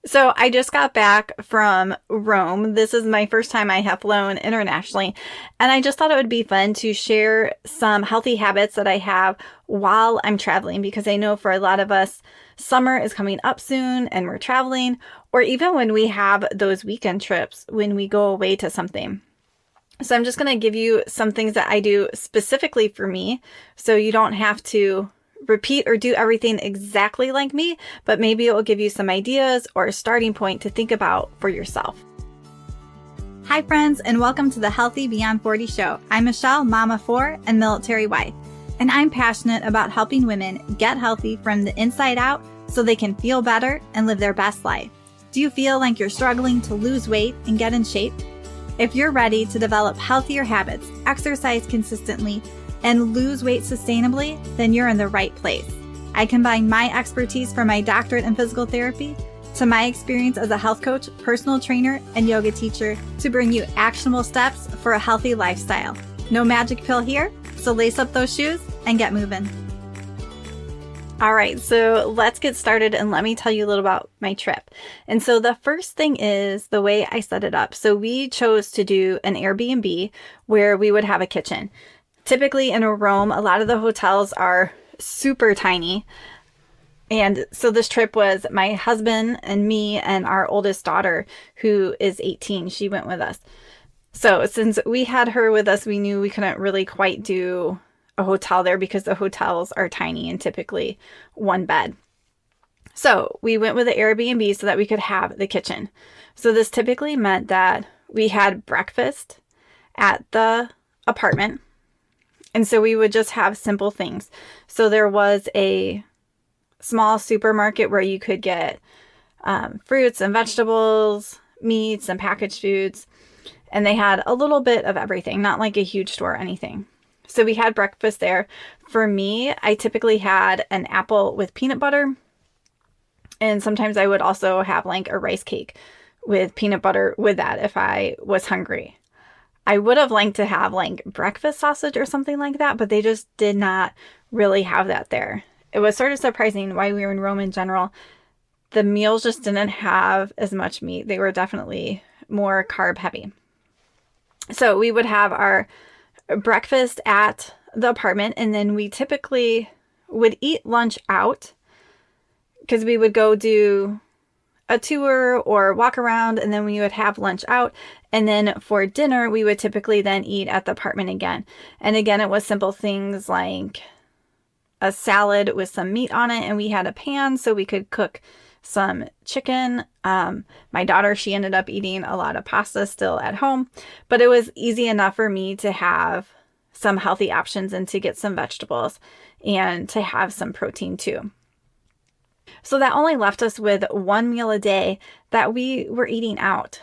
So I just got back from Rome. This is my first time I have flown internationally, and I just thought it would be fun to share some healthy habits that I have while I'm traveling because I know for a lot of us, summer is coming up soon and we're traveling, or even when we have those weekend trips when we go away to something. So I'm just going to give you some things that I do specifically for me so you don't have to repeat or do everything exactly like me, but maybe it will give you some ideas or a starting point to think about for yourself. Hi friends, and welcome to the Healthy Beyond 40 show. I'm Michele, mama 4 and military wife, and I'm passionate about helping women get healthy from the inside out so they can feel better and live their best life. Do you feel like you're struggling to lose weight and get in shape? If you're ready to develop healthier habits, exercise consistently, and lose weight sustainably, then you're in the right place. I combine my expertise from my doctorate in physical therapy to my experience as a health coach, personal trainer, and yoga teacher to bring you actionable steps for a healthy lifestyle. No magic pill here, so lace up those shoes and get moving. All right, so let's get started and let me tell you a little about my trip. And so the first thing is the way I set it up. So we chose to do an Airbnb where we would have a kitchen. Typically in Rome, a lot of the hotels are super tiny. And so this trip was my husband and me and our oldest daughter, who is 18. She went with us. So since we had her with us, we knew we couldn't really quite do a hotel there because the hotels are tiny and typically one bed. So we went with the Airbnb so that we could have the kitchen. So this typically meant that we had breakfast at the apartment. And so we would just have simple things. So there was a small supermarket where you could get fruits and vegetables, meats and packaged foods. And they had a little bit of everything, not like a huge store or anything. So we had breakfast there. For me, I typically had an apple with peanut butter. And sometimes I would also have like a rice cake with peanut butter with that if I was hungry. I would have liked to have like breakfast sausage or something like that, but they just did not really have that there. It was sort of surprising why we were in Rome in general. The meals just didn't have as much meat. They were definitely more carb heavy. So we would have our breakfast at the apartment, and then we typically would eat lunch out because we would go do a tour or walk around, and then we would have lunch out. And then for dinner, we would typically then eat at the apartment again. And again, it was simple things like a salad with some meat on it, and we had a pan so we could cook some chicken. My daughter, she ended up eating a lot of pasta still at home, but it was easy enough for me to have some healthy options and to get some vegetables and to have some protein too. So that only left us with one meal a day that we were eating out.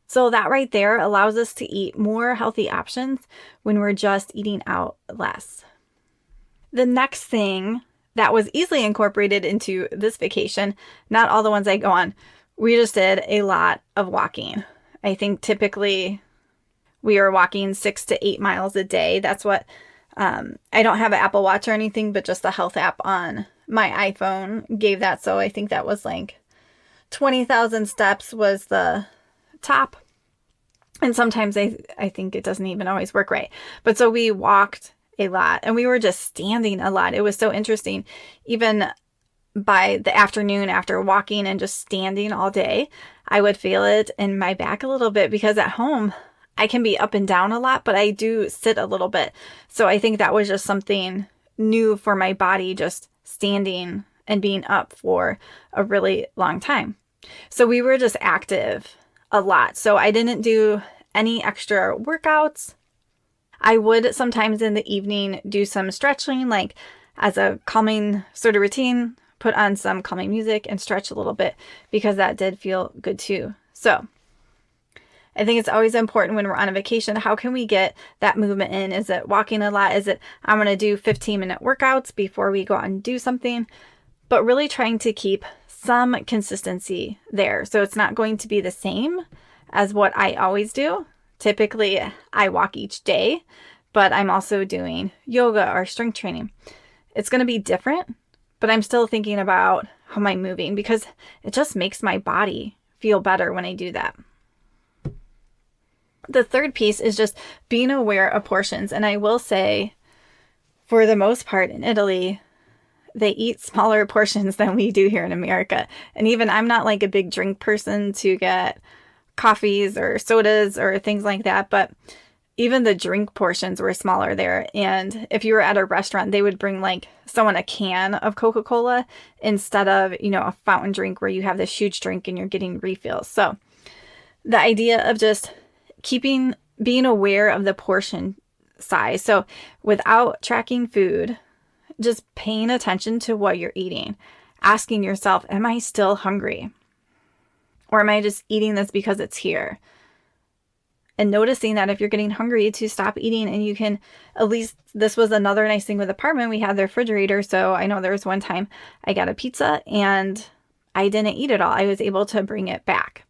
So that right there allows us to eat more healthy options when we're just eating out less. The next thing that was easily incorporated into this vacation, not all the ones I go on, we just did a lot of walking. I think typically we are walking 6 to 8 miles a day. That's what, I don't have an Apple Watch or anything, but just the health app on my iPhone gave that. So I think that was like 20,000 steps was the top. And sometimes I think it doesn't even always work right. But so we walked a lot and we were just standing a lot. It was so interesting. Even by the afternoon after walking and just standing all day, I would feel it in my back a little bit because at home I can be up and down a lot, but I do sit a little bit. So I think that was just something new for my body, just standing and being up for a really long time. So we were just active a lot. So I didn't do any extra workouts. I would sometimes in the evening do some stretching, like as a calming sort of routine, put on some calming music and stretch a little bit because that did feel good too. So I think it's always important when we're on a vacation, how can we get that movement in? Is it walking a lot? Is it, I'm going to do 15-minute workouts before we go out and do something? But really trying to keep some consistency there. So it's not going to be the same as what I always do. Typically, I walk each day, but I'm also doing yoga or strength training. It's going to be different, but I'm still thinking about how am I moving, because it just makes my body feel better when I do that. The third piece is just being aware of portions. And I will say, for the most part in Italy, they eat smaller portions than we do here in America. And even I'm not like a big drink person to get coffees or sodas or things like that, but even the drink portions were smaller there. And if you were at a restaurant, they would bring like someone a can of Coca-Cola instead of, a fountain drink where you have this huge drink and you're getting refills. So the idea of just being aware of the portion size. So without tracking food, just paying attention to what you're eating, asking yourself, am I still hungry? Or am I just eating this because it's here? And noticing that if you're getting hungry, to stop eating. And you can, at least this was another nice thing with the apartment, we had the refrigerator. So I know there was one time I got a pizza and I didn't eat it all. I was able to bring it back.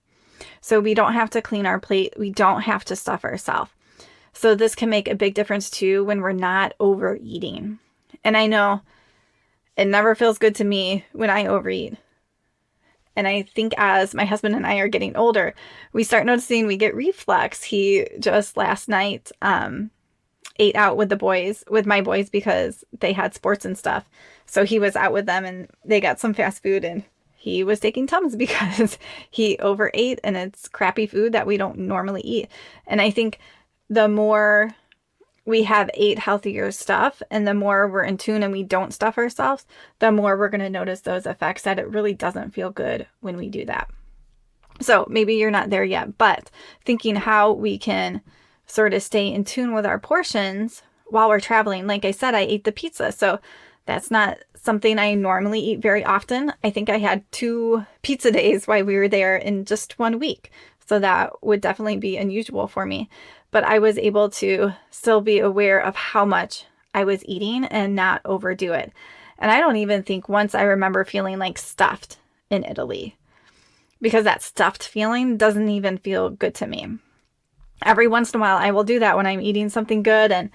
So we don't have to clean our plate. We don't have to stuff ourselves. So this can make a big difference too when we're not overeating. And I know it never feels good to me when I overeat. And I think as my husband and I are getting older, we start noticing we get reflux. He just last night ate out with my boys because they had sports and stuff. So he was out with them and they got some fast food and he was taking Tums because he overate, and it's crappy food that we don't normally eat. And I think the more we have ate healthier stuff and the more we're in tune and we don't stuff ourselves, the more we're going to notice those effects, that it really doesn't feel good when we do that. So maybe you're not there yet, but thinking how we can sort of stay in tune with our portions while we're traveling. Like I said, I ate the pizza, so that's not something I normally eat very often. I think I had 2 pizza days while we were there in just 1 week. So that would definitely be unusual for me. But I was able to still be aware of how much I was eating and not overdo it. And I don't even think once I remember feeling like stuffed in Italy, because that stuffed feeling doesn't even feel good to me. Every once in a while, I will do that when I'm eating something good and,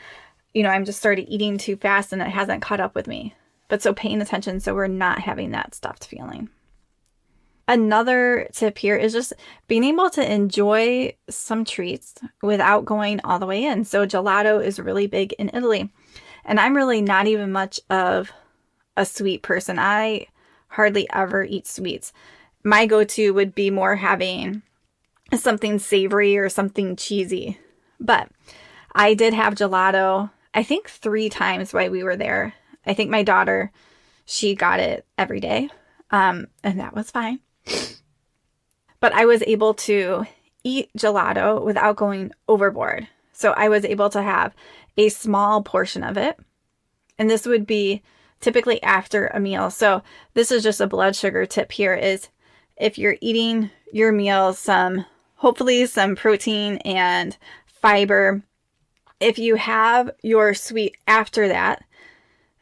I'm just started eating too fast and it hasn't caught up with me. But so paying attention so we're not having that stuffed feeling. Another tip here is just being able to enjoy some treats without going all the way in. So gelato is really big in Italy. And I'm really not even much of a sweet person. I hardly ever eat sweets. My go-to would be more having something savory or something cheesy. But I did have gelato, I think 3 times while we were there. I think my daughter, she got it every day. And that was fine. But I was able to eat gelato without going overboard. So I was able to have a small portion of it. And this would be typically after a meal. So this is just a blood sugar tip here, is if you're eating your meal, hopefully some protein and fiber. If you have your sweet after that,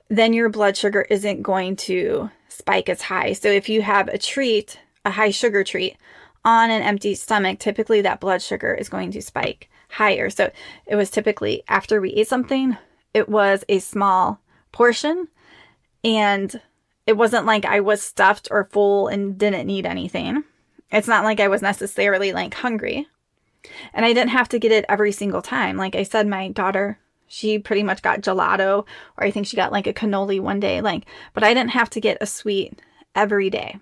then your blood sugar isn't going to spike as high. So if you have a high sugar treat on an empty stomach, typically that blood sugar is going to spike higher. So it was typically after we ate something, it was a small portion, and it wasn't like I was stuffed or full and didn't need anything. It's not like I was necessarily like hungry, and I didn't have to get it every single time. Like I said, my daughter, she pretty much got gelato, or I think she got like a cannoli one day, but I didn't have to get a sweet every day.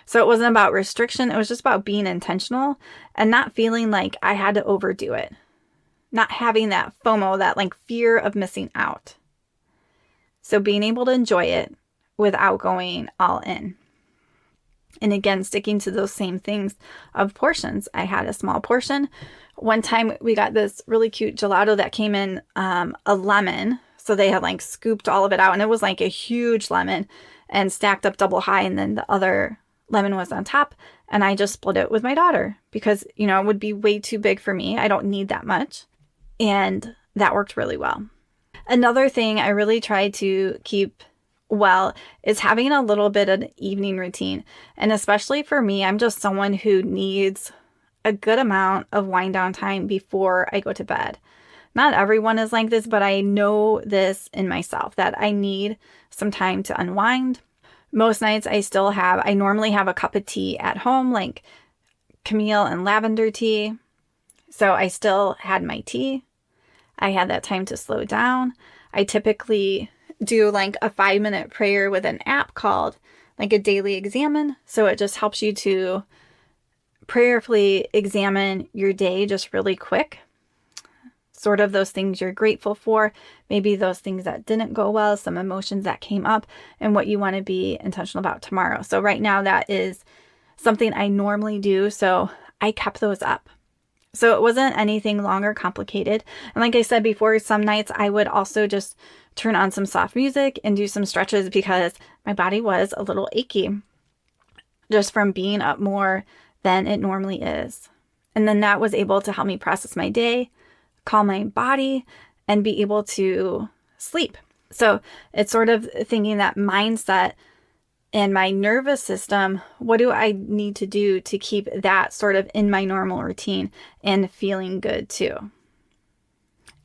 So it wasn't about restriction. It was just about being intentional and not feeling like I had to overdo it. Not having that FOMO, that like fear of missing out. So being able to enjoy it without going all in. And again, sticking to those same things of portions. I had a small portion. One time we got this really cute gelato that came in a lemon. So they had like scooped all of it out, and it was like a huge lemon and stacked up double high. And then the other lemon was on top, and I just split it with my daughter because, it would be way too big for me. I don't need that much. And that worked really well. Another thing I really try to keep well is having a little bit of an evening routine. And especially for me, I'm just someone who needs a good amount of wind down time before I go to bed. Not everyone is like this, but I know this in myself that I need some time to unwind. Most nights I normally have a cup of tea at home, like chamomile and lavender tea. So I still had my tea. I had that time to slow down. I typically do like a 5-minute prayer with an app called like a daily examine. So it just helps you to prayerfully examine your day just really quick. Sort of those things you're grateful for, maybe those things that didn't go well, some emotions that came up, and what you want to be intentional about tomorrow. So right now that is something I normally do. So I kept those up. So it wasn't anything long or complicated. And like I said before, some nights I would also just turn on some soft music and do some stretches because my body was a little achy just from being up more than it normally is. And then that was able to help me process my day, calm my body, and be able to sleep. So it's sort of thinking that mindset and my nervous system, what do I need to do to keep that sort of in my normal routine and feeling good too?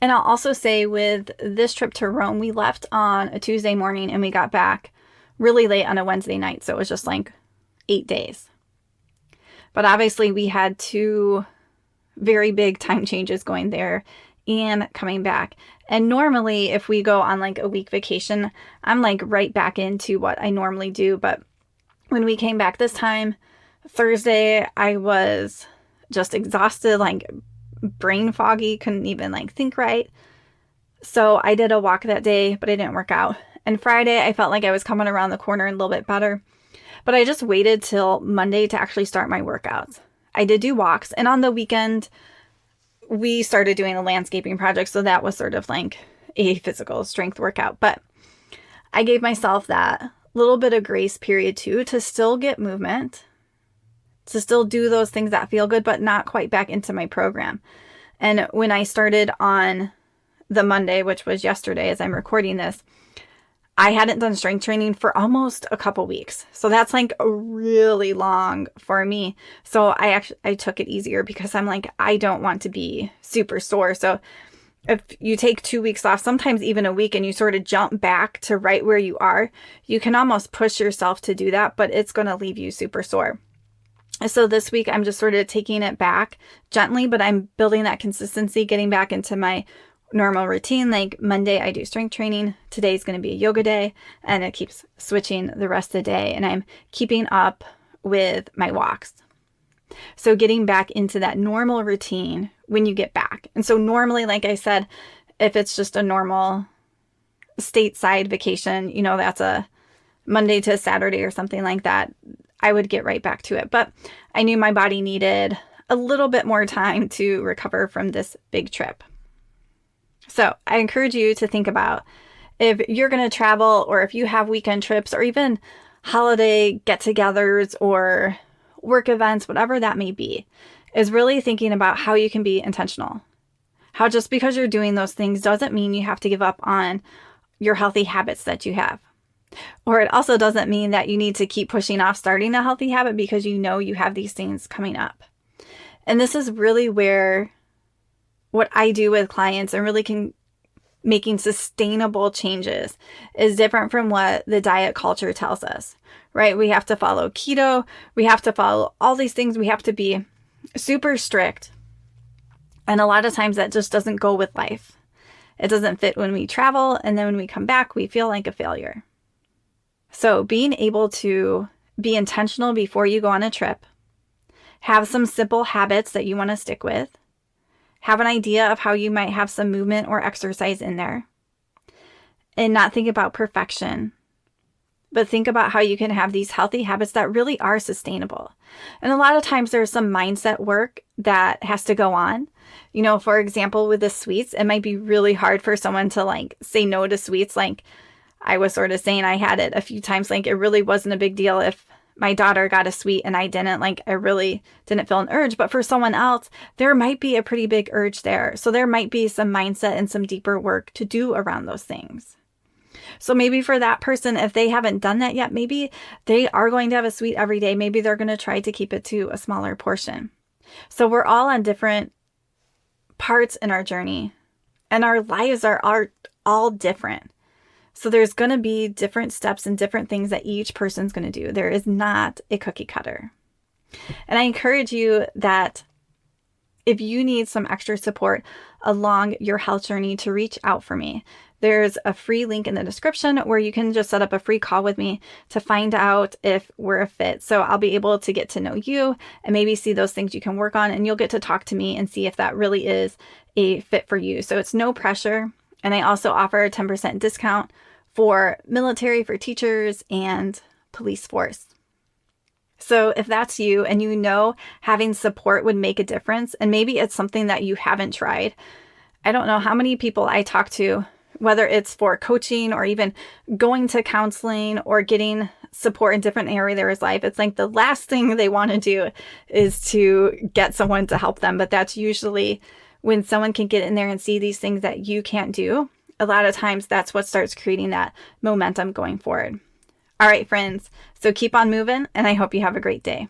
And I'll also say with this trip to Rome, we left on a Tuesday morning and we got back really late on a Wednesday night. So it was just like 8 days. But obviously we had 2 very big time changes going there and coming back. And normally if we go on like a week vacation, I'm like right back into what I normally do. But when we came back this time, Thursday, I was just exhausted, like brain foggy, couldn't even like think right. So I did a walk that day, but I didn't work out. And Friday, I felt like I was coming around the corner a little bit better. But I just waited till Monday to actually start my workouts. I did do walks, and on the weekend, we started doing a landscaping project, so that was sort of like a physical strength workout. But I gave myself that little bit of grace period too to still get movement, to still do those things that feel good, but not quite back into my program. And when I started on the Monday, which was yesterday as I'm recording this, I hadn't done strength training for almost a couple weeks. So that's like really long for me. So I took it easier because I'm like, I don't want to be super sore. So if you take 2 weeks off, sometimes even a week, and you sort of jump back to right where you are, you can almost push yourself to do that, but it's going to leave you super sore. So this week I'm just sort of taking it back gently, but I'm building that consistency, getting back into my normal routine. Like Monday I do strength training. Today's going to be a yoga day, and it keeps switching the rest of the day, and I'm keeping up with my walks. So getting back into that normal routine when you get back. And so normally, like I said, if it's just a normal stateside vacation, you know, that's a Monday to Saturday or something like that, I would get right back to it. But I knew my body needed a little bit more time to recover from this big trip. So I encourage you to think about if you're going to travel, or if you have weekend trips, or even holiday get-togethers or work events, whatever that may be, is really thinking about how you can be intentional. How just because you're doing those things doesn't mean you have to give up on your healthy habits that you have. Or it also doesn't mean that you need to keep pushing off starting a healthy habit because you know you have these things coming up. And this is really where what I do with clients and really making sustainable changes is different from what the diet culture tells us, right? We have to follow keto. We have to follow all these things. We have to be super strict. And a lot of times that just doesn't go with life. It doesn't fit when we travel. And then when we come back, we feel like a failure. So being able to be intentional before you go on a trip, have some simple habits that you want to stick with, have an idea of how you might have some movement or exercise in there, and not think about perfection, but think about how you can have these healthy habits that really are sustainable. And a lot of times there's some mindset work that has to go on. You know, for example, with the sweets, it might be really hard for someone to like say no to sweets. Like I was sort of saying, I had it a few times. Like it really wasn't a big deal if my daughter got a sweet and I didn't. Like I really didn't feel an urge. But for someone else, there might be a pretty big urge there. So there might be some mindset and some deeper work to do around those things. So maybe for that person, if they haven't done that yet, maybe they are going to have a sweet every day. Maybe they're going to try to keep it to a smaller portion. So we're all on different parts in our journey. And our lives are all different. So there's going to be different steps and different things that each person's going to do. There is not a cookie cutter. And I encourage you that if you need some extra support along your health journey, to reach out for me. There's a free link in the description where you can just set up a free call with me to find out if we're a fit. So I'll be able to get to know you and maybe see those things you can work on, and you'll get to talk to me and see if that really is a fit for you. So it's no pressure. And I also offer a 10% discount for military, for teachers, and police force. So if that's you and you know having support would make a difference, and maybe it's something that you haven't tried. I don't know how many people I talk to, whether it's for coaching or even going to counseling or getting support in different areas of their life. It's like the last thing they want to do is to get someone to help them. But that's usually when someone can get in there and see these things that you can't do. A lot of times that's what starts creating that momentum going forward. All right, friends. So keep on moving, and I hope you have a great day.